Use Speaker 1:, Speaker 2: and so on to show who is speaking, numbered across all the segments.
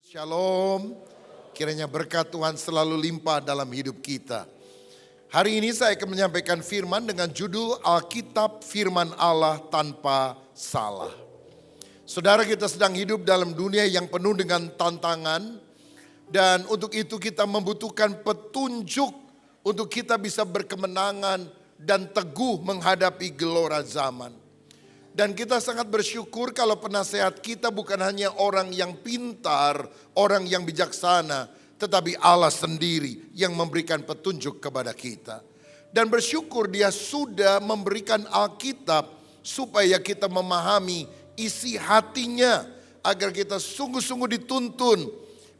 Speaker 1: Shalom, kiranya berkat Tuhan selalu limpah dalam hidup kita. Hari ini saya akan menyampaikan firman dengan judul Alkitab Firman Allah Tanpa Salah. Saudara, kita sedang hidup dalam dunia yang penuh dengan tantangan, dan untuk itu kita membutuhkan petunjuk untuk kita bisa berkemenangan dan teguh menghadapi gelora zaman. Dan kita sangat bersyukur kalau penasehat kita bukan hanya orang yang pintar, orang yang bijaksana, tetapi Allah sendiri yang memberikan petunjuk kepada kita. Dan bersyukur Dia sudah memberikan Alkitab supaya kita memahami isi hatinya, agar kita sungguh-sungguh dituntun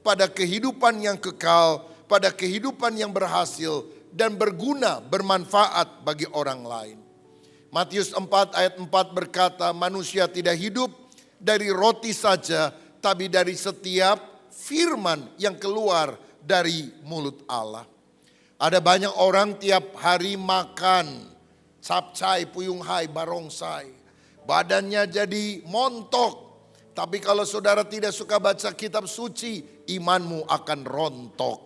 Speaker 1: pada kehidupan yang kekal, pada kehidupan yang berhasil dan berguna, bermanfaat bagi orang lain. Matius 4 ayat 4 berkata, manusia tidak hidup dari roti saja, tapi dari setiap firman yang keluar dari mulut Allah. Ada banyak orang tiap hari makan capcay, puyung hai, barongsai. Badannya jadi montok. Tapi kalau saudara tidak suka baca kitab suci, imanmu akan rontok.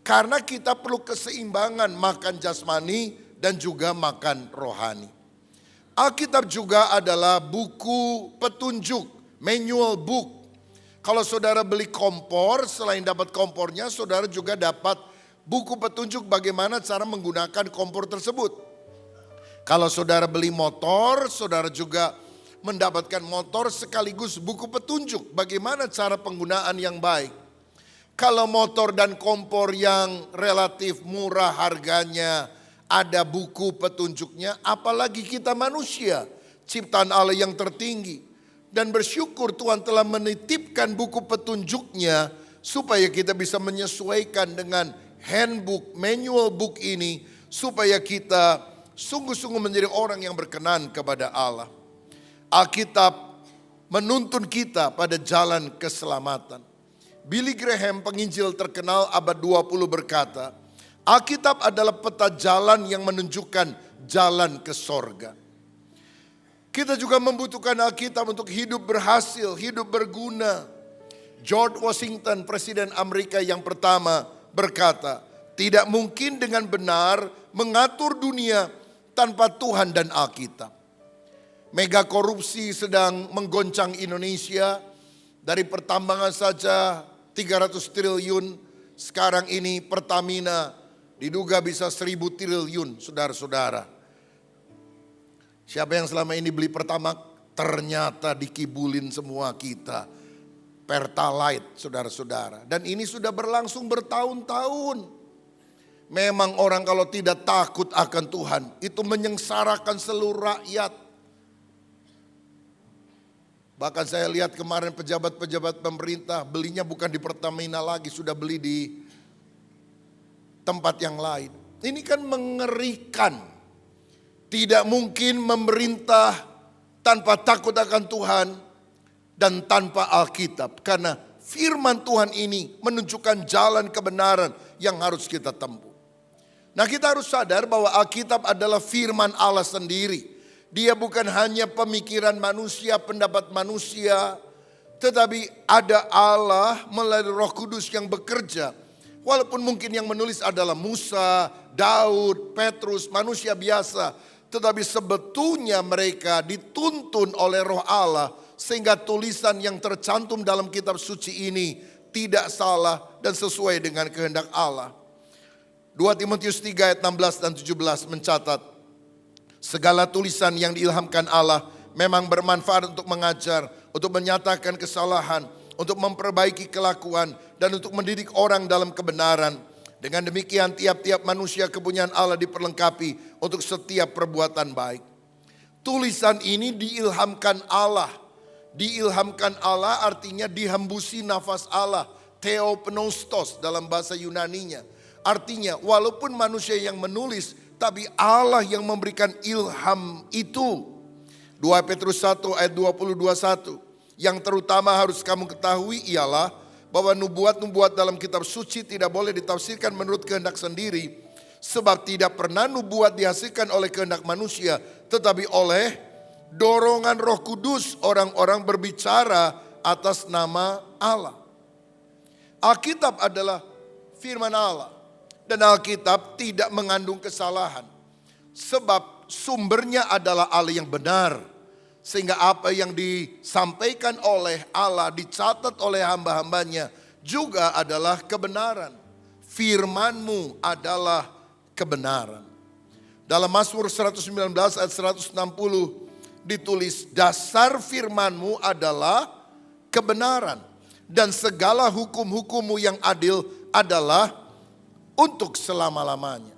Speaker 1: Karena kita perlu keseimbangan makan jasmani dan juga makan rohani. Alkitab juga adalah buku petunjuk, manual book. Kalau saudara beli kompor, selain dapat kompornya, saudara juga dapat buku petunjuk bagaimana cara menggunakan kompor tersebut. Kalau saudara beli motor, saudara juga mendapatkan motor sekaligus buku petunjuk bagaimana cara penggunaan yang baik. Kalau motor dan kompor yang relatif murah harganya, ada buku petunjuknya, apalagi kita manusia, ciptaan Allah yang tertinggi. Dan bersyukur Tuhan telah menitipkan buku petunjuknya supaya kita bisa menyesuaikan dengan handbook, manual book ini, supaya kita sungguh-sungguh menjadi orang yang berkenan kepada Allah. Alkitab menuntun kita pada jalan keselamatan. Billy Graham, penginjil terkenal abad 20 berkata, Alkitab adalah peta jalan yang menunjukkan jalan ke sorga. Kita juga membutuhkan Alkitab untuk hidup berhasil, hidup berguna. George Washington, Presiden Amerika yang pertama, berkata, tidak mungkin dengan benar mengatur dunia tanpa Tuhan dan Alkitab. Mega korupsi sedang menggoncang Indonesia. Dari pertambangan saja 300 triliun, sekarang ini Pertamina diduga bisa 1.000 triliun, saudara-saudara. Siapa yang selama ini beli Pertamax? Ternyata dikibulin semua kita. Pertalite, saudara-saudara. Dan ini sudah berlangsung bertahun-tahun. Memang orang kalau tidak takut akan Tuhan, itu menyengsarakan seluruh rakyat. Bahkan saya lihat kemarin pejabat-pejabat pemerintah belinya bukan di Pertamina lagi, sudah beli di tempat yang lain. Ini kan mengerikan. Tidak mungkin memerintah tanpa takut akan Tuhan dan tanpa Alkitab. Karena firman Tuhan ini menunjukkan jalan kebenaran yang harus kita tempuh. Nah, kita harus sadar bahwa Alkitab adalah firman Allah sendiri. Dia bukan hanya pemikiran manusia, pendapat manusia, tetapi ada Allah melalui Roh Kudus yang bekerja. Walaupun mungkin yang menulis adalah Musa, Daud, Petrus, manusia biasa. Tetapi sebetulnya mereka dituntun oleh Roh Allah. Sehingga tulisan yang tercantum dalam kitab suci ini tidak salah dan sesuai dengan kehendak Allah. 2 Timotius 3 ayat 16 dan 17 mencatat. Segala tulisan yang diilhamkan Allah memang bermanfaat untuk mengajar, untuk menyatakan kesalahan, untuk memperbaiki kelakuan, dan untuk mendidik orang dalam kebenaran. Dengan demikian tiap-tiap manusia kepunyaan Allah diperlengkapi untuk setiap perbuatan baik. Tulisan ini diilhamkan Allah. Diilhamkan Allah artinya dihembusi nafas Allah. Theopneustos dalam bahasa Yunaninya. Artinya walaupun manusia yang menulis, tapi Allah yang memberikan ilham itu. 2 Petrus 1 ayat 20-21. Yang terutama harus kamu ketahui ialah bahwa nubuat-nubuat dalam kitab suci tidak boleh ditafsirkan menurut kehendak sendiri. Sebab tidak pernah nubuat dihasilkan oleh kehendak manusia, tetapi oleh dorongan Roh Kudus orang-orang berbicara atas nama Allah. Alkitab adalah firman Allah. Dan Alkitab tidak mengandung kesalahan. Sebab sumbernya adalah Allah yang benar. Sehingga apa yang disampaikan oleh Allah, dicatat oleh hamba-hambanya juga adalah kebenaran. Firman-Mu adalah kebenaran. Dalam Mazmur 119 ayat 160 ditulis, dasar firman-Mu adalah kebenaran. Dan segala hukum-hukum-Mu yang adil adalah untuk selama-lamanya.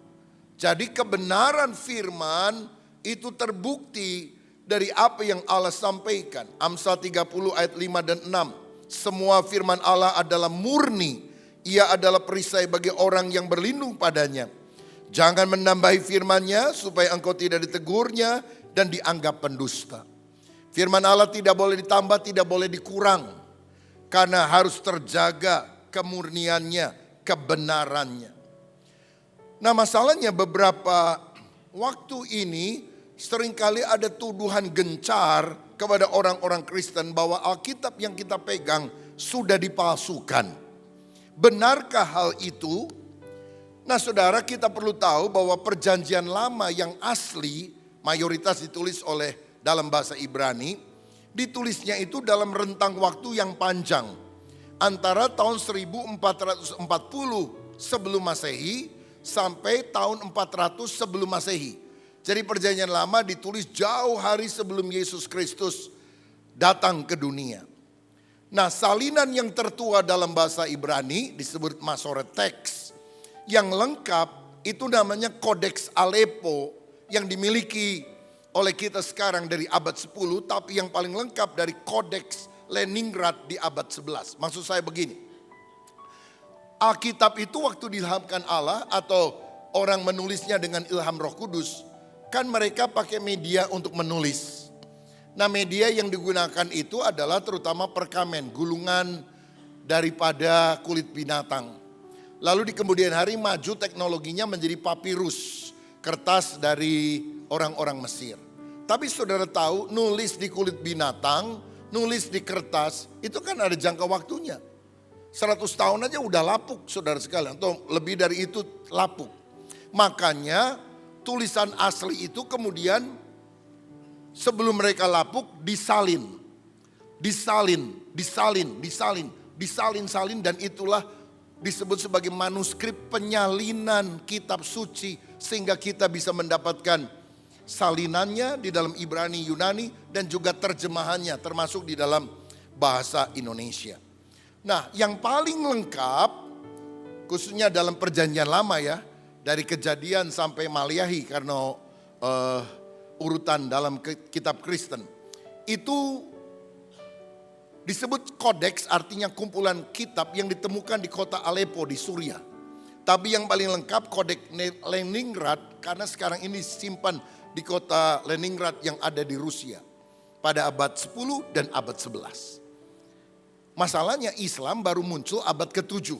Speaker 1: Jadi kebenaran firman itu terbukti dari apa yang Allah sampaikan. Amsal 30 ayat 5 dan 6. Semua firman Allah adalah murni. Ia adalah perisai bagi orang yang berlindung padanya. Jangan menambahi firman-Nya supaya engkau tidak ditegurnya dan dianggap pendusta. Firman Allah tidak boleh ditambah, tidak boleh dikurang. Karena harus terjaga kemurniannya, kebenarannya. Nah, masalahnya beberapa waktu ini seringkali ada tuduhan gencar kepada orang-orang Kristen bahwa Alkitab yang kita pegang sudah dipalsukan. Benarkah hal itu? Nah, saudara, kita perlu tahu bahwa perjanjian lama yang asli mayoritas ditulis oleh dalam bahasa Ibrani, ditulisnya itu dalam rentang waktu yang panjang. Antara tahun 1440 sebelum Masehi sampai tahun 400 sebelum Masehi. Jadi perjanjian lama ditulis jauh hari sebelum Yesus Kristus datang ke dunia. Nah, salinan yang tertua dalam bahasa Ibrani disebut Masoret Text. Yang lengkap itu namanya Kodeks Aleppo yang dimiliki oleh kita sekarang dari abad 10. Tapi yang paling lengkap dari Kodeks Leningrad di abad 11. Maksud saya begini. Alkitab itu waktu diilhamkan Allah atau orang menulisnya dengan ilham Roh Kudus. Kan mereka pakai media untuk menulis. Nah, media yang digunakan itu adalah terutama perkamen, gulungan daripada kulit binatang. Lalu di kemudian hari maju teknologinya menjadi papirus, kertas dari orang-orang Mesir. Tapi saudara tahu nulis di kulit binatang, nulis di kertas itu kan ada jangka waktunya. 100 tahun aja udah lapuk saudara sekalian, atau lebih dari itu lapuk. Makanya tulisan asli itu kemudian sebelum mereka lapuk disalin dan itulah disebut sebagai manuskrip penyalinan kitab suci sehingga kita bisa mendapatkan salinannya di dalam Ibrani, Yunani dan juga terjemahannya termasuk di dalam bahasa Indonesia. Nah, yang paling lengkap khususnya dalam perjanjian lama ya, dari Kejadian sampai Maliahi karena urutan dalam kitab Kristen itu disebut kodeks, artinya kumpulan kitab yang ditemukan di kota Aleppo di Suriah. Tapi yang paling lengkap Kodeks Leningrad karena sekarang ini disimpan di kota Leningrad yang ada di Rusia pada abad 10 dan abad 11. Masalahnya Islam baru muncul abad ke-7.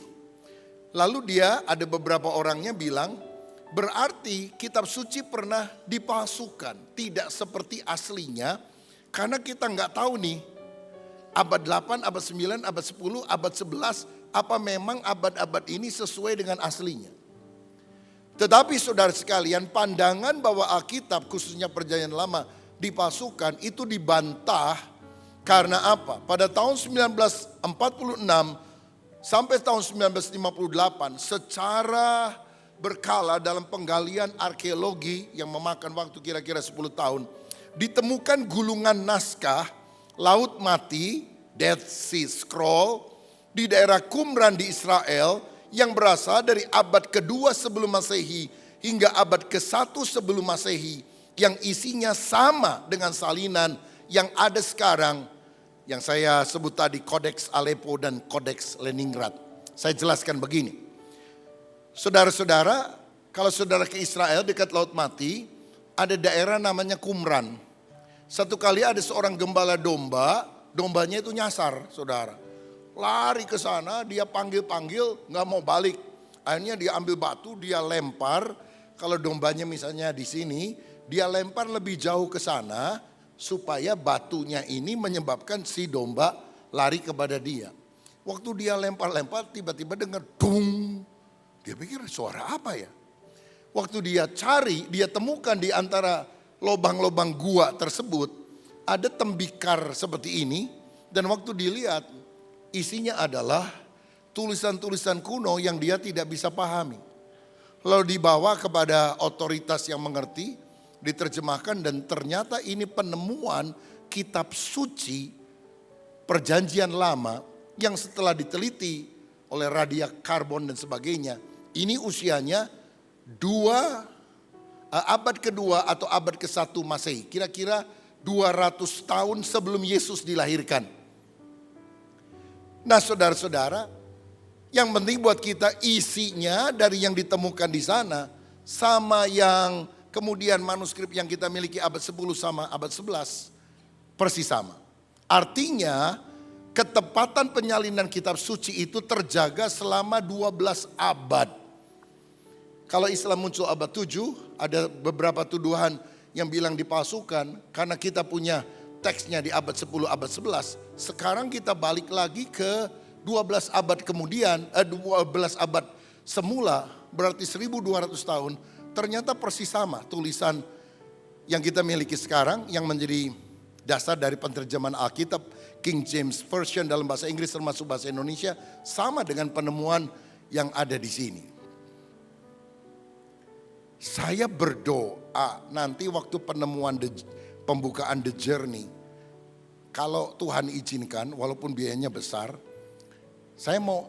Speaker 1: Lalu dia ada beberapa orangnya bilang berarti kitab suci pernah dipalsukan, tidak seperti aslinya karena kita nggak tahu nih abad 8, abad 9, abad 10, abad 11, apa memang abad-abad ini sesuai dengan aslinya. Tetapi saudara sekalian, pandangan bahwa Alkitab khususnya perjanjian lama dipalsukan itu dibantah karena apa? Pada tahun 1946 sampai tahun 1958 secara berkala dalam penggalian arkeologi yang memakan waktu kira-kira 10 tahun, ditemukan gulungan naskah Laut Mati, Dead Sea Scroll di daerah Qumran di Israel yang berasal dari abad kedua sebelum Masehi hingga abad ke-1 sebelum Masehi yang isinya sama dengan salinan yang ada sekarang yang saya sebut tadi Kodeks Aleppo dan Kodeks Leningrad. Saya jelaskan begini. Saudara-saudara, kalau saudara ke Israel dekat Laut Mati ada daerah namanya Qumran. Satu kali ada seorang gembala domba, dombanya itu nyasar saudara. Lari ke sana, dia panggil-panggil gak mau balik. Akhirnya dia ambil batu, dia lempar. Kalau dombanya misalnya di sini, dia lempar lebih jauh ke sana. Supaya batunya ini menyebabkan si domba lari kepada dia. Waktu dia lempar-lempar tiba-tiba dengar dung. Dia pikir suara apa ya? Waktu dia cari, dia temukan di antara lubang-lubang gua tersebut ada tembikar seperti ini. Dan waktu dilihat isinya adalah tulisan-tulisan kuno yang dia tidak bisa pahami. Lalu dibawa kepada otoritas yang mengerti, diterjemahkan dan ternyata ini penemuan kitab suci perjanjian lama yang setelah diteliti oleh radiokarbon dan sebagainya. Ini usianya abad kedua atau abad ke-1 Masehi. Kira-kira 200 tahun sebelum Yesus dilahirkan. Nah saudara-saudara, yang penting buat kita isinya dari yang ditemukan di sana sama yang kemudian manuskrip yang kita miliki abad 10 sama abad 11 persis sama. Artinya ketepatan penyalinan kitab suci itu terjaga selama 12 abad. Kalau Islam muncul abad 7, ada beberapa tuduhan yang bilang dipalsukan karena kita punya teksnya di abad 10, abad 11. Sekarang kita balik lagi ke 12 abad kemudian, 12 abad semula, berarti 1200 tahun, ternyata persis sama tulisan yang kita miliki sekarang yang menjadi dasar dari penerjemahan Alkitab King James Version dalam bahasa Inggris termasuk bahasa Indonesia sama dengan penemuan yang ada di sini. Saya berdoa nanti waktu penemuan pembukaan The Journey, kalau Tuhan izinkan walaupun biayanya besar, saya mau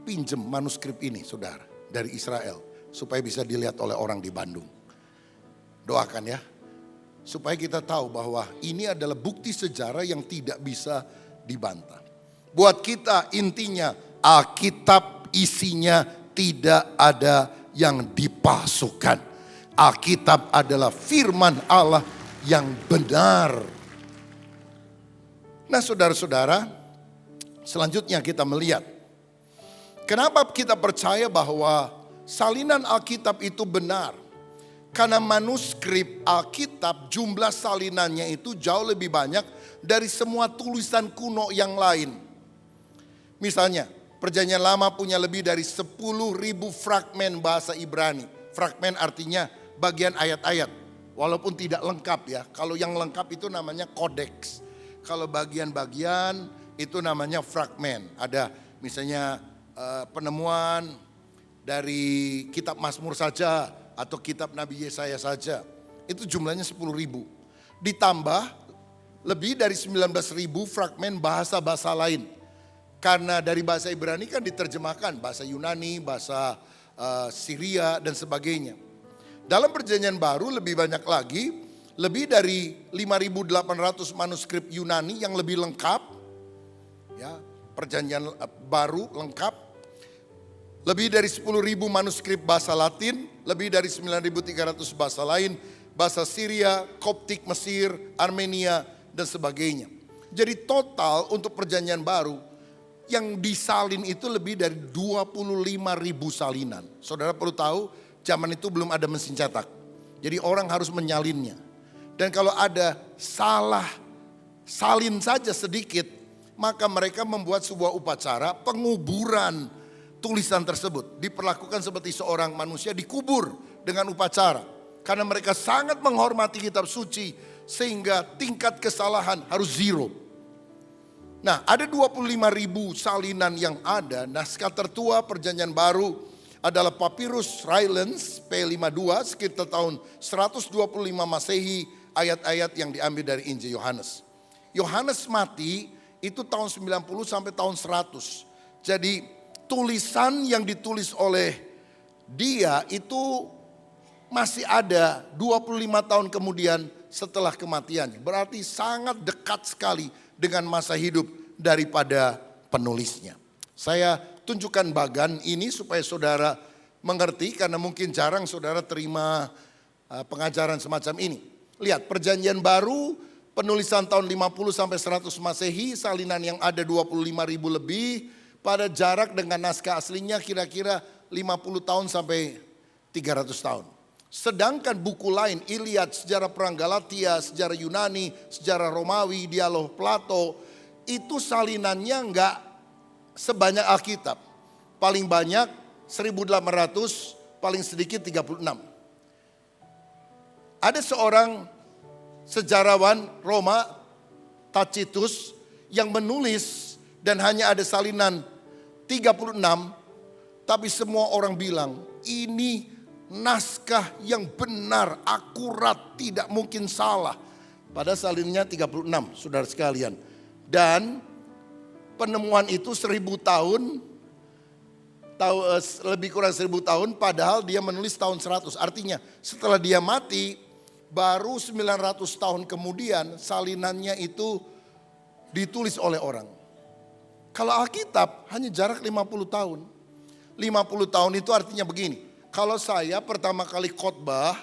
Speaker 1: pinjem manuskrip ini saudara dari Israel supaya bisa dilihat oleh orang di Bandung. Doakan ya, supaya kita tahu bahwa ini adalah bukti sejarah yang tidak bisa dibantah. Buat kita intinya Alkitab isinya tidak ada yang dipalsukan. Alkitab adalah firman Allah yang benar. Nah saudara-saudara, selanjutnya kita melihat kenapa kita percaya bahwa salinan Alkitab itu benar. Karena manuskrip Alkitab jumlah salinannya itu jauh lebih banyak dari semua tulisan kuno yang lain. Misalnya perjanjian lama punya lebih dari 10.000 fragmen bahasa Ibrani. Fragmen artinya bagian ayat-ayat. Walaupun tidak lengkap ya. Kalau yang lengkap itu namanya kodeks. Kalau bagian-bagian itu namanya fragmen. Ada misalnya penemuan dari kitab Mazmur saja atau kitab Nabi Yesaya saja. Itu jumlahnya 10.000. Ditambah lebih dari 19.000 fragmen bahasa-bahasa lain. Karena dari bahasa Ibrani kan diterjemahkan bahasa Yunani, bahasa Syria dan sebagainya. Dalam perjanjian baru lebih banyak lagi, lebih dari 5.800 manuskrip Yunani yang lebih lengkap. Ya, perjanjian baru lengkap. Lebih dari 10.000 manuskrip bahasa Latin, lebih dari 9.300 bahasa lain, bahasa Syria, Koptik, Mesir, Armenia, dan sebagainya. Jadi total untuk perjanjian baru yang disalin itu lebih dari 25.000 salinan. Saudara perlu tahu, zaman itu belum ada mesin cetak. Jadi orang harus menyalinnya. Dan kalau ada salah salin saja sedikit, maka mereka membuat sebuah upacara penguburan tulisan tersebut. Diperlakukan seperti seorang manusia dikubur dengan upacara. Karena mereka sangat menghormati kitab suci sehingga tingkat kesalahan harus zero. Nah ada 25.000 salinan yang ada. Naskah tertua perjanjian baru adalah Papyrus Rylands P52 sekitar tahun 125 Masehi, ayat-ayat yang diambil dari Injil Yohanes. Yohanes mati itu tahun 90 sampai tahun 100. Jadi tulisan yang ditulis oleh dia itu masih ada 25 tahun kemudian setelah kematiannya. Berarti sangat dekat sekali dengan masa hidup daripada penulisnya. Saya tunjukkan bagan ini supaya saudara mengerti karena mungkin jarang saudara terima pengajaran semacam ini. Lihat perjanjian baru penulisan tahun 50 sampai 100 Masehi, salinan yang ada 25.000 lebih. Pada jarak dengan naskah aslinya kira-kira 50 tahun sampai 300 tahun. Sedangkan buku lain, Iliad, sejarah perang Galatia, sejarah Yunani, sejarah Romawi, dialog Plato, itu salinannya enggak sebanyak Alkitab. Paling banyak 1.800, paling sedikit 36. Ada seorang sejarawan Roma, Tacitus, yang menulis dan hanya ada salinan 36, tapi semua orang bilang ini naskah yang benar, akurat, tidak mungkin salah. Pada salinnya 36, saudara sekalian. Dan penemuan itu 1.000 tahun, lebih kurang 1.000 tahun, padahal dia menulis tahun 100. Artinya setelah dia mati, baru 900 tahun kemudian salinannya itu ditulis oleh orang. Kalau Alkitab hanya jarak 50 tahun. 50 tahun itu artinya begini. Kalau saya pertama kali khotbah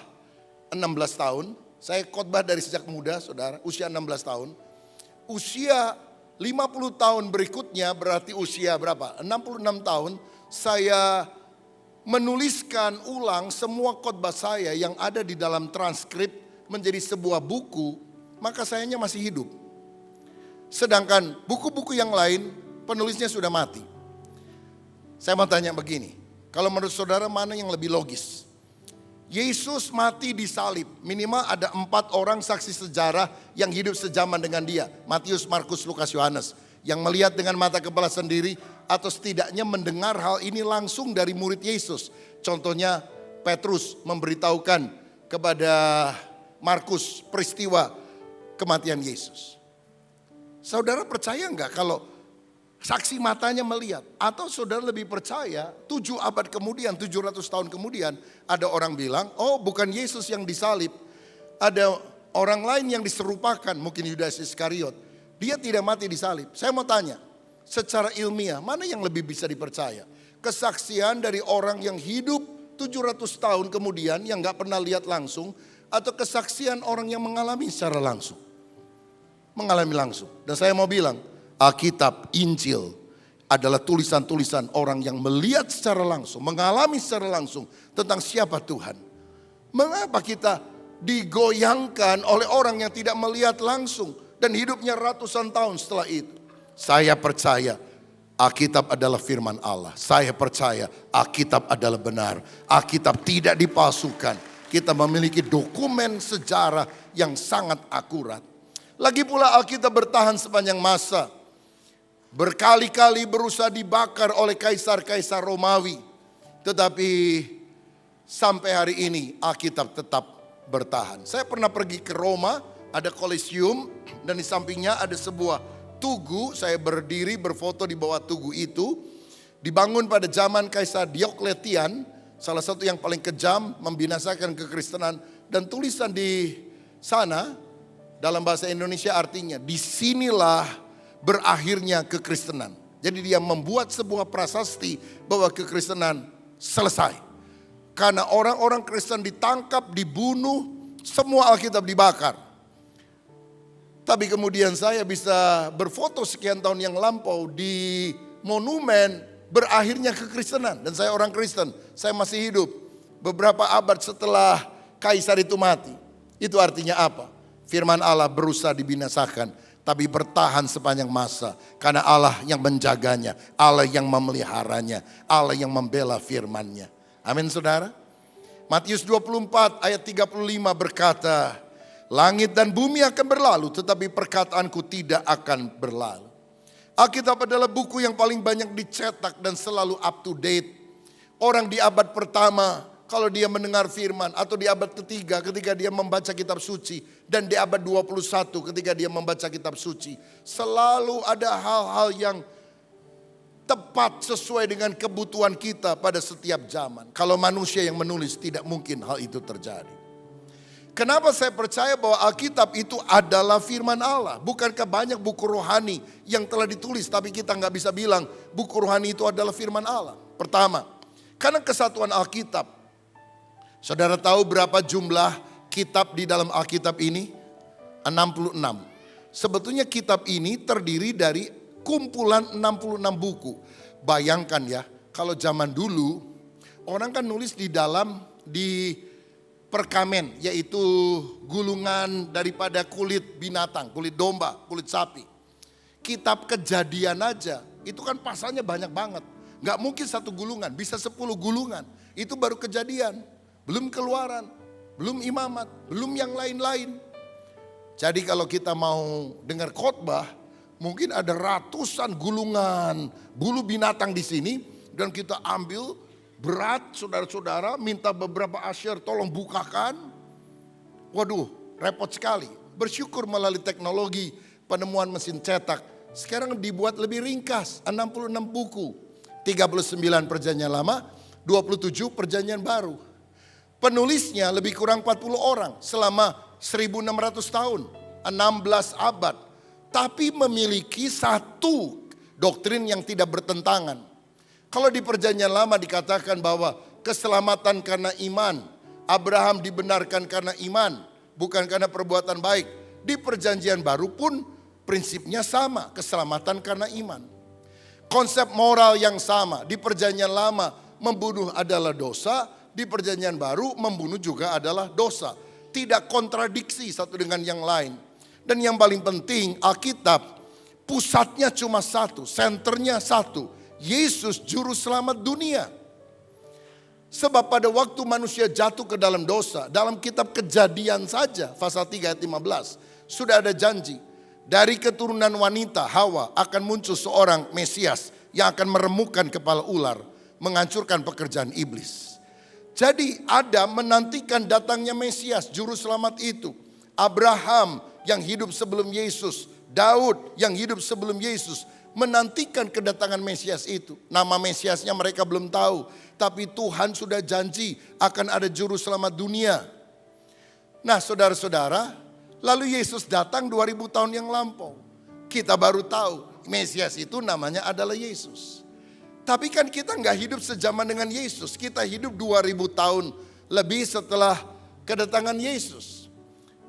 Speaker 1: 16 tahun, saya khotbah dari sejak muda, saudara, usia 16 tahun. Usia 50 tahun berikutnya berarti usia berapa? 66 tahun saya menuliskan ulang semua khotbah saya yang ada di dalam transkrip menjadi sebuah buku, maka sayanya masih hidup. Sedangkan buku-buku yang lain penulisnya sudah mati. Saya mau tanya begini, kalau menurut saudara mana yang lebih logis? Yesus mati di salib, minimal ada 4 orang saksi sejarah yang hidup sejaman dengan dia. Matius, Markus, Lukas, Yohanes. Yang melihat dengan mata kepala sendiri atau setidaknya mendengar hal ini langsung dari murid Yesus. Contohnya Petrus memberitahukan kepada Markus peristiwa kematian Yesus. Saudara percaya enggak kalau saksi matanya melihat? Atau saudara lebih percaya 7 abad kemudian, 700 tahun kemudian ada orang bilang, oh bukan Yesus yang disalib. Ada orang lain yang diserupakan, mungkin Yudas Iskariot. Dia tidak mati disalib. Saya mau tanya, secara ilmiah mana yang lebih bisa dipercaya? Kesaksian dari orang yang hidup 700 tahun kemudian yang gak pernah lihat langsung, atau kesaksian orang yang mengalami secara langsung? Mengalami langsung. Dan saya mau bilang, Alkitab, Injil adalah tulisan-tulisan orang yang melihat secara langsung, mengalami secara langsung tentang siapa Tuhan. Mengapa kita digoyangkan oleh orang yang tidak melihat langsung dan hidupnya ratusan tahun setelah itu? Saya percaya Alkitab adalah firman Allah. Saya percaya Alkitab adalah benar. Alkitab tidak dipalsukan. Kita memiliki dokumen sejarah yang sangat akurat. Lagi pula Alkitab bertahan sepanjang masa. Berkali-kali berusaha dibakar oleh kaisar-kaisar Romawi. Tetapi sampai hari ini Alkitab tetap bertahan. Saya pernah pergi ke Roma, ada Colosseum dan di sampingnya ada sebuah tugu. Saya berdiri berfoto di bawah tugu itu. Dibangun pada zaman Kaisar Diokletian, salah satu yang paling kejam, membinasakan kekristenan. Dan tulisan di sana dalam bahasa Indonesia artinya, disinilah berakhirnya kekristenan. Jadi dia membuat sebuah prasasti bahwa kekristenan selesai. Karena orang-orang Kristen ditangkap, dibunuh, semua Alkitab dibakar. Tapi kemudian saya bisa berfoto sekian tahun yang lampau di monumen berakhirnya kekristenan. Dan saya orang Kristen, saya masih hidup beberapa abad setelah kaisar itu mati. Itu artinya apa? Firman Allah berusaha dibinasakan, tapi bertahan sepanjang masa. Karena Allah yang menjaganya, Allah yang memeliharanya, Allah yang membela firman-Nya. Amin saudara. Matius 24 ayat 35 berkata, langit dan bumi akan berlalu, tetapi perkataanku tidak akan berlalu. Alkitab adalah buku yang paling banyak dicetak dan selalu up to date. Orang di abad pertama, kalau dia mendengar firman, atau di abad ketiga ketika dia membaca kitab suci, dan di abad 21 ketika dia membaca kitab suci, selalu ada hal-hal yang tepat sesuai dengan kebutuhan kita pada setiap zaman. Kalau manusia yang menulis, tidak mungkin hal itu terjadi. Kenapa saya percaya bahwa Alkitab itu adalah firman Allah? Bukankah banyak buku rohani yang telah ditulis, tapi kita nggak bisa bilang buku rohani itu adalah firman Allah? Pertama, karena kesatuan Alkitab. Saudara tahu berapa jumlah kitab di dalam Alkitab ini? 66. Sebetulnya kitab ini terdiri dari kumpulan 66 buku. Bayangkan ya, kalau zaman dulu orang kan nulis di perkamen, yaitu gulungan daripada kulit binatang, kulit domba, kulit sapi. Kitab Kejadian aja Itu kan pasalnya banyak banget. Gak mungkin satu gulungan, bisa 10 gulungan. Itu baru Kejadian, belum Keluaran, belum Imamat, belum yang lain-lain. Jadi kalau kita mau dengar khotbah, mungkin ada ratusan gulungan bulu binatang di sini. Dan kita ambil berat, saudara-saudara, minta beberapa asyir tolong bukakan. Waduh, repot sekali. Bersyukur melalui teknologi penemuan mesin cetak. Sekarang dibuat lebih ringkas, 66 buku. 39 perjanjian lama, 27 perjanjian baru. Penulisnya lebih kurang 40 orang selama 1600 tahun, 16 abad. Tapi memiliki satu doktrin yang tidak bertentangan. Kalau di perjanjian lama dikatakan bahwa keselamatan karena iman, Abraham dibenarkan karena iman, bukan karena perbuatan baik. Di perjanjian baru pun prinsipnya sama, keselamatan karena iman. Konsep moral yang sama, di perjanjian lama membunuh adalah dosa, di perjanjian baru membunuh juga adalah dosa. Tidak kontradiksi satu dengan yang lain. Dan yang paling penting, Alkitab pusatnya cuma satu, senternya satu. Yesus juru selamat dunia. Sebab pada waktu manusia jatuh ke dalam dosa, dalam kitab Kejadian saja, pasal 3 ayat 15, sudah ada janji. Dari keturunan wanita Hawa akan muncul seorang Mesias yang akan meremukkan kepala ular, menghancurkan pekerjaan iblis. Jadi Adam menantikan datangnya Mesias, juru selamat itu. Abraham yang hidup sebelum Yesus, Daud yang hidup sebelum Yesus, menantikan kedatangan Mesias itu. Nama Mesiasnya mereka belum tahu, tapi Tuhan sudah janji akan ada juru selamat dunia. Nah saudara-saudara, lalu Yesus datang 2000 tahun yang lampau. Kita baru tahu Mesias itu namanya adalah Yesus. Tapi kan kita nggak hidup sejaman dengan Yesus. Kita hidup 2000 tahun lebih setelah kedatangan Yesus.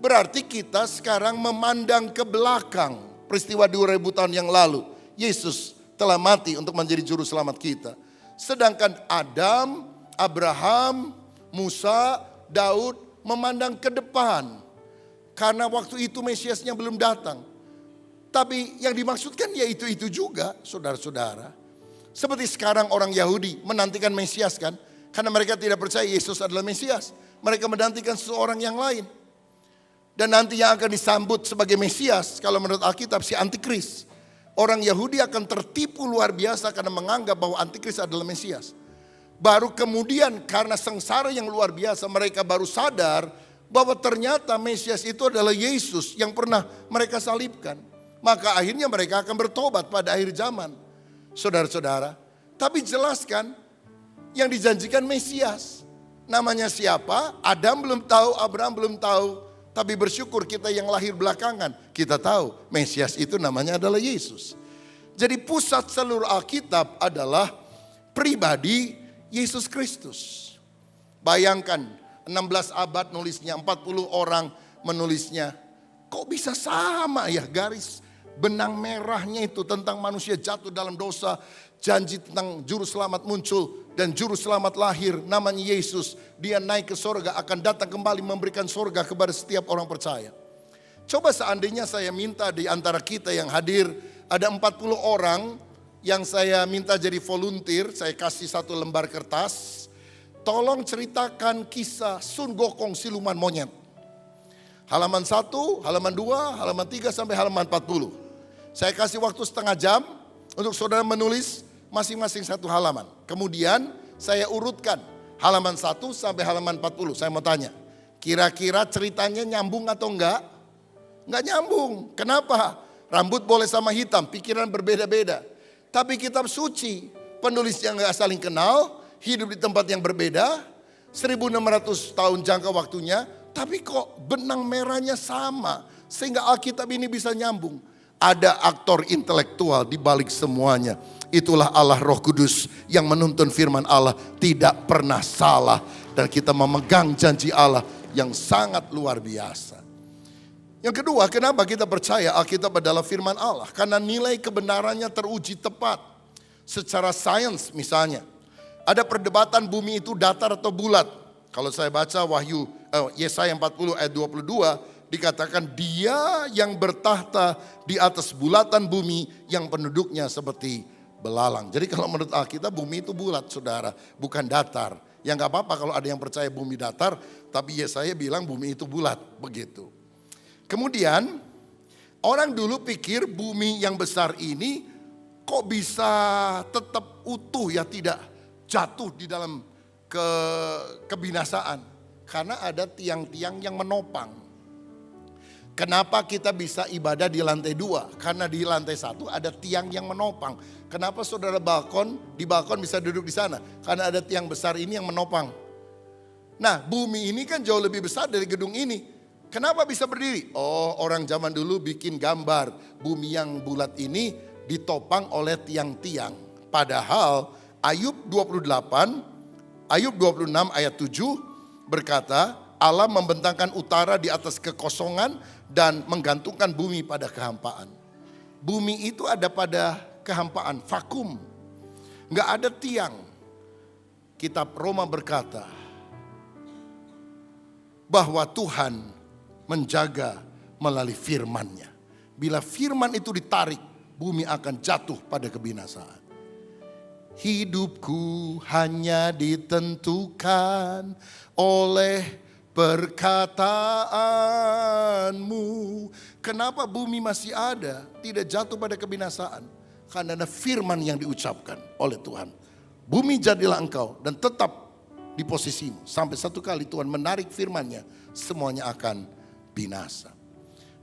Speaker 1: Berarti kita sekarang memandang ke belakang peristiwa 2000 tahun yang lalu. Yesus telah mati untuk menjadi juru selamat kita. Sedangkan Adam, Abraham, Musa, Daud memandang ke depan. Karena waktu itu Mesiasnya belum datang. Tapi yang dimaksudkan ya itu juga, saudara-saudara. Seperti sekarang orang Yahudi menantikan Mesias kan. Karena mereka tidak percaya Yesus adalah Mesias. Mereka menantikan seseorang yang lain. Dan nanti yang akan disambut sebagai Mesias, kalau menurut Alkitab, si Antikris. Orang Yahudi akan tertipu luar biasa karena menganggap bahwa Antikris adalah Mesias. Baru kemudian karena sengsara yang luar biasa, mereka baru sadar bahwa ternyata Mesias itu adalah Yesus yang pernah mereka salibkan. Maka akhirnya mereka akan bertobat pada akhir zaman. Saudara-saudara, tapi jelaskan yang dijanjikan Mesias. Namanya siapa? Adam belum tahu, Abraham belum tahu. Tapi bersyukur kita yang lahir belakangan, kita tahu Mesias itu namanya adalah Yesus. Jadi pusat seluruh Alkitab adalah pribadi Yesus Kristus. Bayangkan 16 abad nulisnya, 40 orang menulisnya. Kok bisa sama ya garis benang merahnya itu tentang manusia jatuh dalam dosa. Janji tentang juru selamat muncul dan juru selamat lahir namanya Yesus. Dia naik ke sorga akan datang kembali memberikan sorga kepada setiap orang percaya. Coba seandainya saya minta di antara kita yang hadir ada 40 orang yang saya minta jadi volunteer. Saya kasih satu lembar kertas. Tolong ceritakan kisah Sun Gokong siluman monyet. Halaman 1, halaman 2, halaman 3 sampai halaman 40. Saya kasih waktu setengah jam untuk saudara menulis masing-masing satu halaman. Kemudian saya urutkan halaman 1 sampai halaman 40. Saya mau tanya, kira-kira ceritanya nyambung atau enggak? Enggak nyambung. Kenapa? Rambut boleh sama hitam, pikiran berbeda-beda. Tapi kitab suci, penulis yang enggak saling kenal, hidup di tempat yang berbeda, 1600 tahun jangka waktunya, tapi kok benang merahnya sama, sehingga Alkitab ini bisa nyambung. Ada aktor intelektual di balik semuanya. Itulah Allah Roh Kudus yang menuntun firman Allah tidak pernah salah. Dan kita memegang janji Allah yang sangat luar biasa. Yang kedua, kenapa kita percaya Alkitab adalah firman Allah? Karena nilai kebenarannya teruji tepat. Secara sains misalnya. Ada perdebatan bumi itu datar atau bulat. Kalau saya baca Yesaya 40 ayat 22. Dikatakan dia yang bertahta di atas bulatan bumi yang penduduknya seperti belalang. Jadi kalau menurut Alkitab bumi itu bulat saudara, bukan datar. Ya nggak apa-apa kalau ada yang percaya bumi datar, tapi Yesaya bilang bumi itu bulat, begitu. Kemudian orang dulu pikir bumi yang besar ini kok bisa tetap utuh ya, tidak jatuh di dalam kebinasaan. Karena ada tiang-tiang yang menopang. Kenapa kita bisa ibadah di lantai 2? Karena di lantai 1 ada tiang yang menopang. Kenapa saudara di balkon bisa duduk di sana? Karena ada tiang besar ini yang menopang. Nah, bumi ini kan jauh lebih besar dari gedung ini. Kenapa bisa berdiri? Oh, orang zaman dulu bikin gambar bumi yang bulat ini ditopang oleh tiang-tiang. Padahal Ayub 26 ayat 7 berkata, Allah membentangkan utara di atas kekosongan dan menggantungkan bumi pada kehampaan. Bumi itu ada pada kehampaan, vakum. Nggak ada tiang. Kitab Roma berkata bahwa Tuhan menjaga melalui firman-Nya. Bila firman itu ditarik, bumi akan jatuh pada kebinasaan. Hidupku hanya ditentukan oleh perkataanmu. Kenapa bumi masih ada, tidak jatuh pada kebinasaan? Karena ada firman yang diucapkan oleh Tuhan. Bumi jadilah engkau dan tetap di posisimu. Sampai satu kali Tuhan menarik firman-Nya, semuanya akan binasa.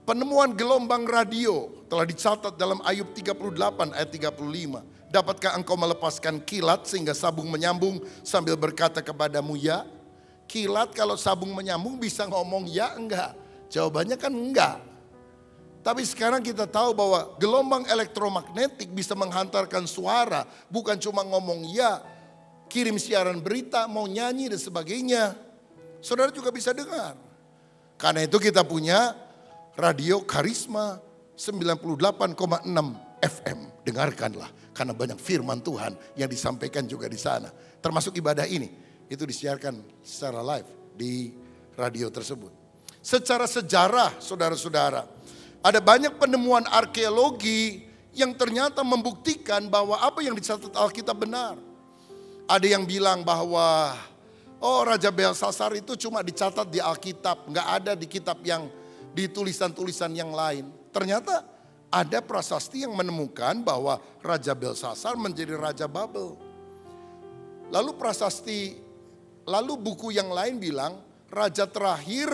Speaker 1: Penemuan gelombang radio telah dicatat dalam Ayub 38 ayat 35. Dapatkah engkau melepaskan kilat sehingga sabung menyambung sambil berkata kepadamu ya? Kilat kalau sabung menyambung bisa ngomong ya enggak? Jawabannya kan enggak. Tapi sekarang kita tahu bahwa gelombang elektromagnetik bisa menghantarkan suara. Bukan cuma ngomong ya, kirim siaran berita, mau nyanyi dan sebagainya. Saudara juga bisa dengar. Karena itu kita punya radio Karisma 98,6 FM. Dengarkanlah karena banyak firman Tuhan yang disampaikan juga di sana. Termasuk ibadah ini. Itu disiarkan secara live di radio tersebut. Secara sejarah saudara-saudara, ada banyak penemuan arkeologi yang ternyata membuktikan bahwa apa yang dicatat Alkitab benar. Ada yang bilang bahwa Raja Belsasar itu cuma dicatat di Alkitab, nggak ada di kitab yang di tulisan-tulisan yang lain. Ternyata ada prasasti yang menemukan bahwa Raja Belsasar menjadi Raja Babel. Lalu buku yang lain bilang raja terakhir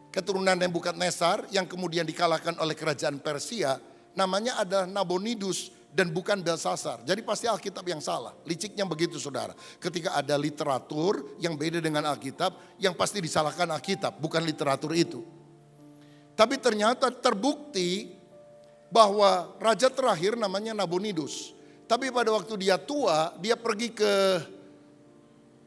Speaker 1: keturunan Nebukadnezar yang kemudian dikalahkan oleh kerajaan Persia namanya adalah Nabonidus dan bukan Belsasar. Jadi pasti Alkitab yang salah. Liciknya begitu saudara. Ketika ada literatur yang beda dengan Alkitab, yang pasti disalahkan Alkitab, bukan literatur itu. Tapi ternyata terbukti bahwa raja terakhir namanya Nabonidus. Tapi pada waktu dia tua, dia pergi ke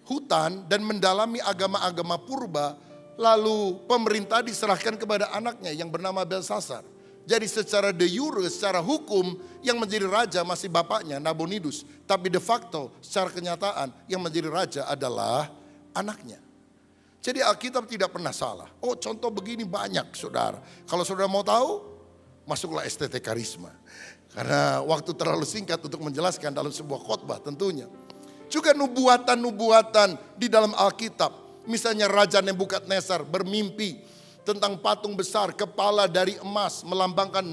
Speaker 1: hutan dan mendalami agama-agama purba, lalu pemerintah diserahkan kepada anaknya yang bernama Belsasar. Jadi secara de jure, secara hukum yang menjadi raja masih bapaknya Nabonidus, tapi de facto secara kenyataan yang menjadi raja adalah anaknya. Jadi Alkitab tidak pernah salah. Oh, contoh begini banyak saudara. Kalau saudara mau tahu, masuklah STT Karisma. Karena waktu terlalu singkat untuk menjelaskan dalam sebuah khotbah tentunya. Juga nubuatan-nubuatan di dalam Alkitab. Misalnya Raja Nebukadnezar bermimpi tentang patung besar kepala dari emas melambangkan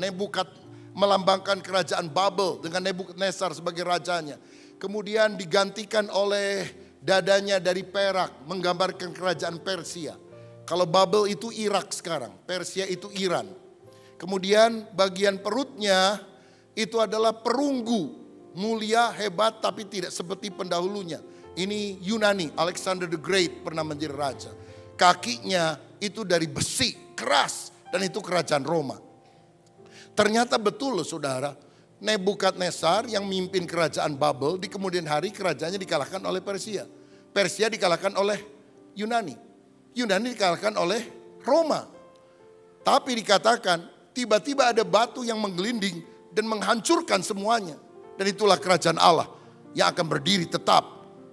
Speaker 1: kerajaan Babel dengan Nebukadnezar sebagai rajanya. Kemudian digantikan oleh dadanya dari perak menggambarkan kerajaan Persia. Kalau Babel itu Irak sekarang, Persia itu Iran. Kemudian bagian perutnya itu adalah perunggu. Mulia, hebat, tapi tidak seperti pendahulunya. Ini Yunani, Alexander the Great pernah menjadi raja. Kakinya itu dari besi, keras. Dan itu kerajaan Roma. Ternyata betul loh saudara. Nebukadnezar yang mimpin kerajaan Babel, di kemudian hari kerajaannya dikalahkan oleh Persia. Persia dikalahkan oleh Yunani. Yunani dikalahkan oleh Roma. Tapi dikatakan tiba-tiba ada batu yang menggelinding dan menghancurkan semuanya. Dan itulah kerajaan Allah yang akan berdiri tetap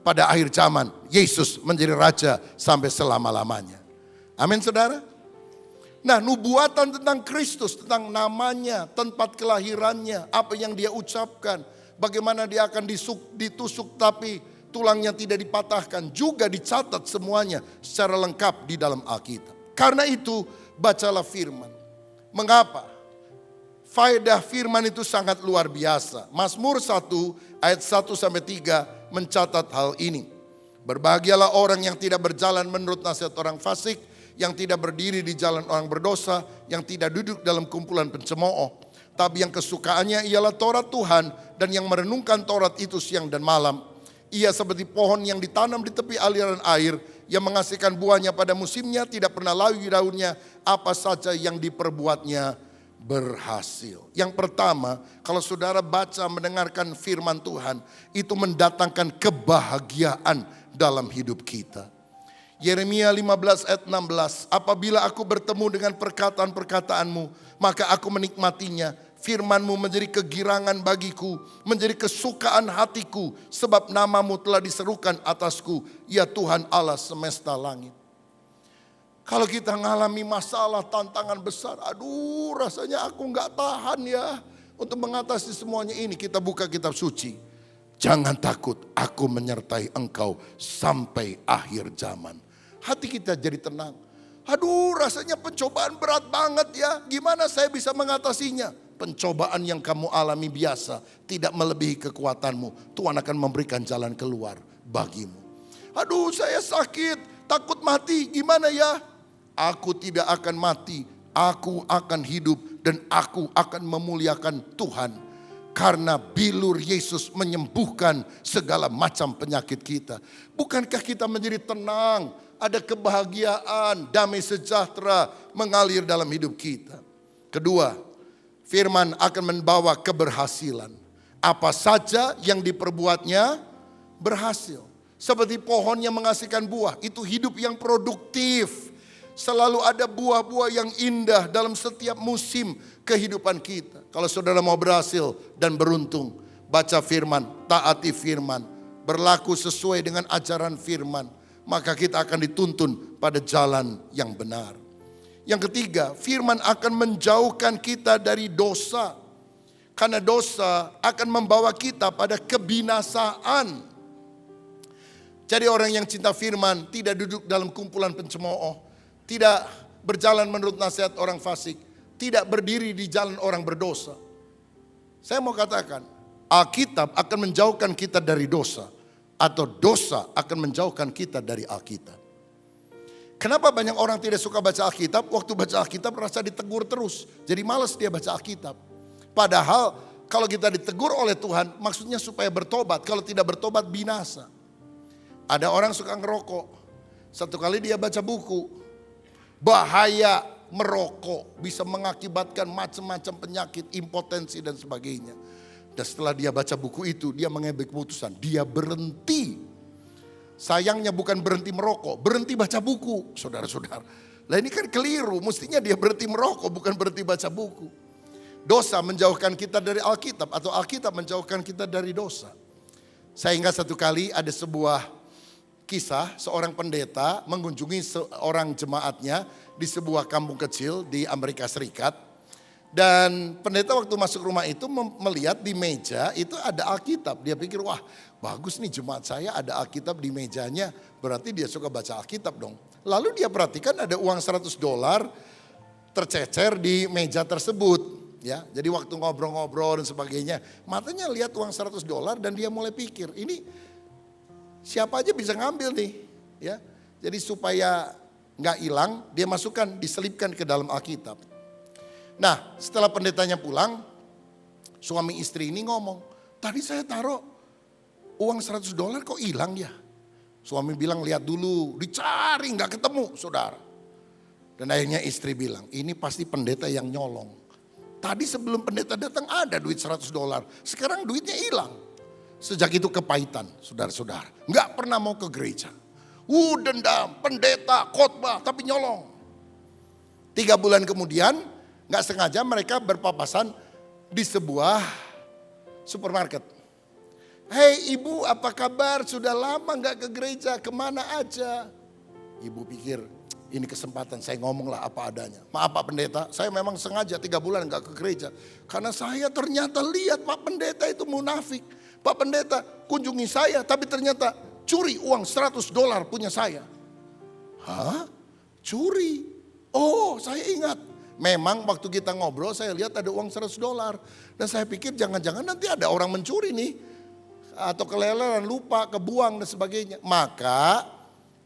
Speaker 1: pada akhir zaman. Yesus menjadi raja sampai selama-lamanya. Amin saudara. Nah, nubuatan tentang Kristus, tentang namanya, tempat kelahirannya, apa yang dia ucapkan, Bagaimana dia akan ditusuk tapi tulangnya tidak dipatahkan. Juga dicatat semuanya secara lengkap di dalam Alkitab. Karena itu bacalah firman. Mengapa? Faedah firman itu sangat luar biasa. Mazmur 1 ayat 1-3 mencatat hal ini. Berbahagialah orang yang tidak berjalan menurut nasihat orang fasik, yang tidak berdiri di jalan orang berdosa, yang tidak duduk dalam kumpulan pencemooh. Tapi yang kesukaannya ialah Taurat Tuhan, dan yang merenungkan Taurat itu siang dan malam. Ia seperti pohon yang ditanam di tepi aliran air, yang menghasilkan buahnya pada musimnya, tidak pernah layu daunnya, apa saja yang diperbuatnya berhasil. Yang pertama, kalau saudara baca mendengarkan firman Tuhan, itu mendatangkan kebahagiaan dalam hidup kita. Yeremia 15 ayat 16, apabila aku bertemu dengan perkataan-perkataanmu, maka aku menikmatinya. Firmanmu menjadi kegirangan bagiku, menjadi kesukaan hatiku, sebab namamu telah diserukan atasku, ya Tuhan Allah semesta langit. Kalau kita mengalami masalah, tantangan besar, aduh rasanya aku gak tahan ya untuk mengatasi semuanya ini. Kita buka kitab suci. Jangan takut, aku menyertai engkau sampai akhir zaman. Hati kita jadi tenang. Aduh rasanya pencobaan berat banget ya, gimana saya bisa mengatasinya? Pencobaan yang kamu alami biasa, tidak melebihi kekuatanmu. Tuhan akan memberikan jalan keluar bagimu. Aduh saya sakit, takut mati, gimana ya? Aku tidak akan mati, aku akan hidup dan aku akan memuliakan Tuhan. Karena bilur Yesus menyembuhkan segala macam penyakit kita. Bukankah kita menjadi tenang, ada kebahagiaan, damai sejahtera mengalir dalam hidup kita. Kedua, firman akan membawa keberhasilan. Apa saja yang diperbuatnya berhasil. Seperti pohon yang menghasilkan buah, itu hidup yang produktif. Selalu ada buah-buah yang indah dalam setiap musim kehidupan kita. Kalau saudara mau berhasil dan beruntung, baca firman, taati firman, berlaku sesuai dengan ajaran firman, maka kita akan dituntun pada jalan yang benar. Yang ketiga, firman akan menjauhkan kita dari dosa. Karena dosa akan membawa kita pada kebinasaan. Jadi orang yang cinta firman tidak duduk dalam kumpulan pencemooh. Tidak berjalan menurut nasihat orang fasik. Tidak berdiri di jalan orang berdosa. Saya mau katakan, Alkitab akan menjauhkan kita dari dosa. Atau dosa akan menjauhkan kita dari Alkitab. Kenapa banyak orang tidak suka baca Alkitab? Waktu baca Alkitab merasa ditegur terus. Jadi malas dia baca Alkitab. Padahal kalau kita ditegur oleh Tuhan, maksudnya supaya bertobat. Kalau tidak bertobat binasa. Ada orang suka ngerokok. Satu kali dia baca buku. Bahaya merokok bisa mengakibatkan macam-macam penyakit, impotensi dan sebagainya. Dan setelah dia baca buku itu, dia mengambil keputusan, dia berhenti. Sayangnya bukan berhenti merokok, berhenti baca buku, saudara-saudara. Lah ini kan keliru, mestinya dia berhenti merokok, bukan berhenti baca buku. Dosa menjauhkan kita dari Alkitab, atau Alkitab menjauhkan kita dari dosa. Saya ingat satu kali ada sebuah kisah seorang pendeta mengunjungi seorang jemaatnya di sebuah kampung kecil di Amerika Serikat. Dan pendeta waktu masuk rumah itu melihat di meja itu ada Alkitab. Dia pikir, wah bagus nih jemaat saya ada Alkitab di mejanya. Berarti dia suka baca Alkitab dong. Lalu dia perhatikan ada uang $100 tercecer di meja tersebut. Ya, jadi waktu ngobrol-ngobrol dan sebagainya, matanya lihat uang $100 dan dia mulai pikir, ini siapa aja bisa ngambil nih, ya. Jadi supaya nggak hilang, dia masukkan, diselipkan ke dalam Alkitab. Nah, setelah pendetanya pulang, suami istri ini ngomong, tadi saya taruh uang $100 kok hilang ya? Suami bilang lihat dulu, dicari nggak ketemu, saudara. Dan akhirnya istri bilang, ini pasti pendeta yang nyolong. Tadi sebelum pendeta datang ada duit $100, sekarang duitnya hilang. Sejak itu kepahitan, saudara-saudara. Nggak pernah mau ke gereja. Dendam, pendeta, khotbah, tapi nyolong. 3 bulan kemudian, nggak sengaja mereka berpapasan di sebuah supermarket. Hei ibu, apa kabar? Sudah lama nggak ke gereja, kemana aja? Ibu pikir, Ini kesempatan saya ngomonglah apa adanya. Maaf Pak Pendeta, saya memang sengaja 3 bulan gak ke gereja. Karena saya ternyata lihat Pak Pendeta itu munafik. Pak Pendeta kunjungi saya tapi ternyata curi uang $100 punya saya. Hah? Curi? Oh saya ingat. Memang waktu kita ngobrol saya lihat ada uang $100. Dan saya pikir jangan-jangan nanti ada orang mencuri nih. Atau keleleran, lupa, kebuang dan sebagainya. Maka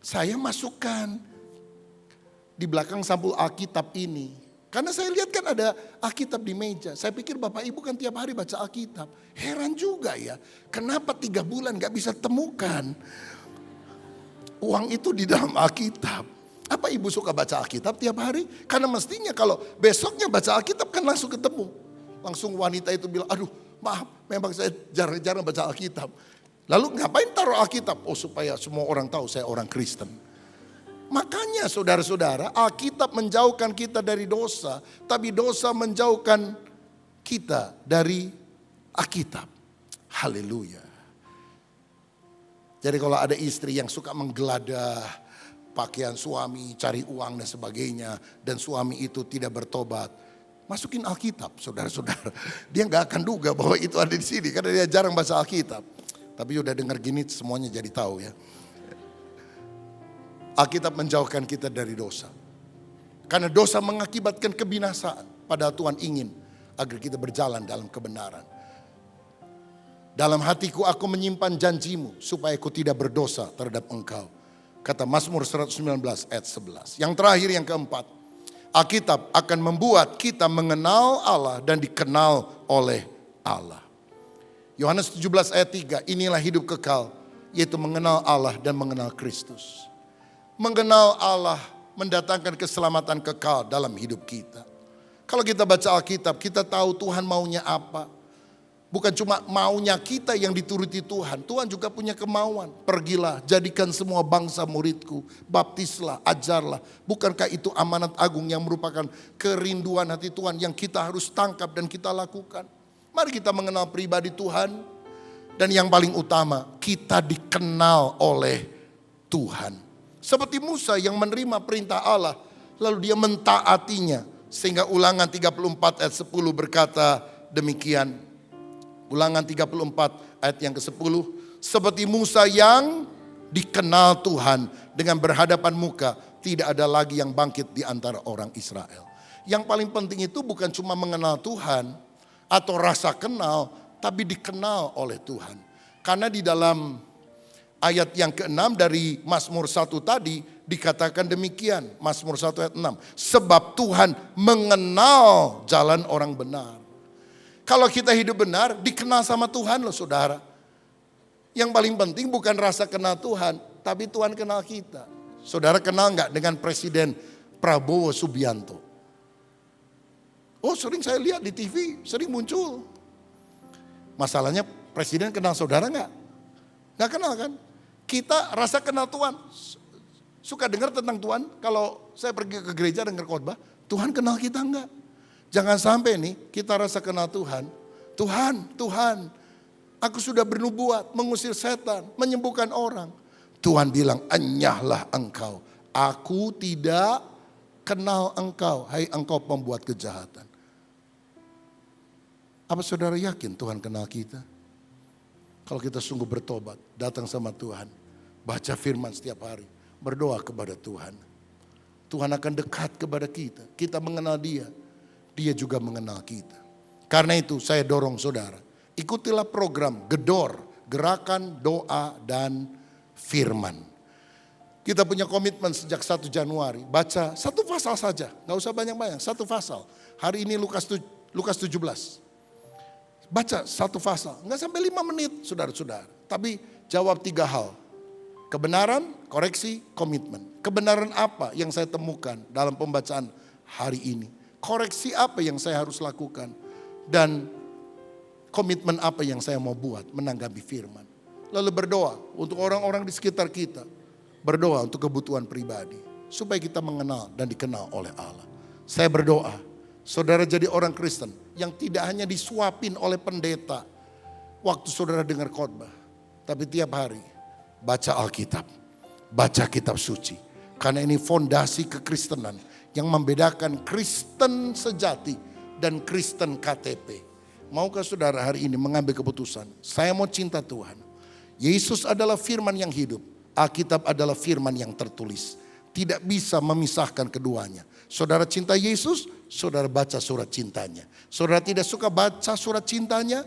Speaker 1: saya masukkan di belakang sampul Alkitab ini. Karena saya lihat kan ada Alkitab di meja. Saya pikir Bapak Ibu kan tiap hari baca Alkitab. Heran juga ya. Kenapa 3 bulan gak bisa temukan uang itu di dalam Alkitab. Apa Ibu suka baca Alkitab tiap hari? Karena mestinya kalau besoknya baca Alkitab kan langsung ketemu. Langsung wanita itu bilang, aduh maaf memang saya jarang-jarang baca Alkitab. Lalu ngapain taruh Alkitab? Oh supaya semua orang tahu saya orang Kristen. Makanya saudara-saudara, Alkitab menjauhkan kita dari dosa, tapi dosa menjauhkan kita dari Alkitab. Haleluya. Jadi kalau ada istri yang suka menggeladah pakaian suami, cari uang dan sebagainya, dan suami itu tidak bertobat, masukin Alkitab, saudara-saudara. Dia nggak akan duga bahwa itu ada di sini, karena dia jarang baca Alkitab. Tapi udah dengar gini semuanya jadi tahu ya. Alkitab menjauhkan kita dari dosa. Karena dosa mengakibatkan kebinasaan. Padahal Tuhan ingin agar kita berjalan dalam kebenaran. Dalam hatiku aku menyimpan janjimu supaya aku tidak berdosa terhadap engkau. Kata Mazmur 119 ayat 11. Yang terakhir yang keempat. Alkitab akan membuat kita mengenal Allah dan dikenal oleh Allah. Yohanes 17 ayat 3. Inilah hidup kekal. Yaitu mengenal Allah dan mengenal Kristus. Mengenal Allah mendatangkan keselamatan kekal dalam hidup kita. Kalau kita baca Alkitab, kita tahu Tuhan maunya apa. Bukan cuma maunya kita yang dituruti Tuhan. Tuhan juga punya kemauan. Pergilah, jadikan semua bangsa muridku. Baptislah, ajarlah. Bukankah itu amanat agung yang merupakan kerinduan hati Tuhan yang kita harus tangkap dan kita lakukan. Mari kita mengenal pribadi Tuhan. Dan yang paling utama, kita dikenal oleh Tuhan. Seperti Musa yang menerima perintah Allah, lalu dia mentaatinya. Sehingga Ulangan 34 ayat 10 berkata demikian. Ulangan 34 ayat yang ke-10. Seperti Musa yang dikenal Tuhan dengan berhadapan muka, tidak ada lagi yang bangkit di antara orang Israel. Yang paling penting itu bukan cuma mengenal Tuhan atau rasa kenal, tapi dikenal oleh Tuhan. Karena di dalam ayat yang ke-6 dari Mazmur 1 tadi dikatakan demikian. Mazmur 1 ayat 6. Sebab Tuhan mengenal jalan orang benar. Kalau kita hidup benar, dikenal sama Tuhan loh saudara. Yang paling penting bukan rasa kenal Tuhan, tapi Tuhan kenal kita. Saudara kenal gak dengan Presiden Prabowo Subianto? Oh sering saya lihat di TV, sering muncul. Masalahnya Presiden kenal saudara gak? Gak kenal kan? Kita rasa kenal Tuhan. Suka dengar tentang Tuhan. Kalau saya pergi ke gereja dengar khotbah, Tuhan kenal kita enggak? Jangan sampai nih kita rasa kenal Tuhan. Tuhan, aku sudah bernubuat, mengusir setan, menyembuhkan orang. Tuhan bilang, enyahlah engkau. Aku tidak kenal engkau, hai engkau pembuat kejahatan. Apa saudara yakin Tuhan kenal kita? Kalau kita sungguh bertobat, datang sama Tuhan, baca firman setiap hari, berdoa kepada Tuhan. Tuhan akan dekat kepada kita. Kita mengenal Dia, Dia juga mengenal kita. Karena itu saya dorong saudara, ikutilah program Gedor, Gerakan Doa dan Firman. Kita punya komitmen sejak 1 Januari, baca 1 pasal saja, gak usah banyak-banyak, 1 pasal. Hari ini Lukas 17. Baca 1 pasal, gak sampai 5 menit saudara-saudara. Tapi jawab 3 hal. Kebenaran, koreksi, komitmen. Kebenaran apa yang saya temukan dalam pembacaan hari ini? Koreksi apa yang saya harus lakukan? Dan komitmen apa yang saya mau buat menanggapi firman. Lalu berdoa untuk orang-orang di sekitar kita. Berdoa untuk kebutuhan pribadi. Supaya kita mengenal dan dikenal oleh Allah. Saya berdoa, saudara jadi orang Kristen yang tidak hanya disuapin oleh pendeta waktu saudara dengar khotbah. Tapi tiap hari baca Alkitab, baca kitab suci, Karena ini fondasi kekristenan yang membedakan Kristen sejati dan Kristen KTP. Maukah saudara hari ini mengambil keputusan? Saya mau cinta Tuhan. Yesus adalah firman yang hidup. Alkitab adalah firman yang tertulis. Tidak bisa memisahkan keduanya. Saudara cinta Yesus, saudara baca surat cintanya. Saudara tidak suka baca surat cintanya,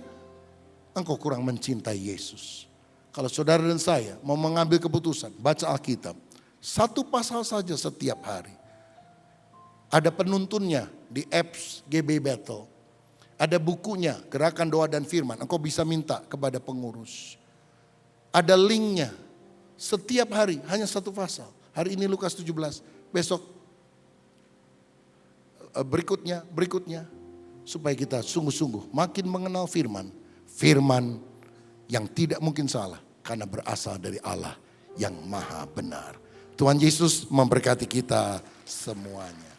Speaker 1: engkau kurang mencintai Yesus. Kalau saudara dan saya mau mengambil keputusan, baca Alkitab. Satu pasal saja setiap hari. Ada penuntunnya di apps GB Battle. Ada bukunya, Gerakan Doa dan Firman. Engkau bisa minta kepada pengurus. Ada linknya. Setiap hari hanya satu pasal. Hari ini Lukas 17, besok berikutnya. Supaya kita sungguh-sungguh makin mengenal firman. Firman yang tidak mungkin salah. Karena berasal dari Allah yang maha benar. Tuhan Yesus memberkati kita semuanya.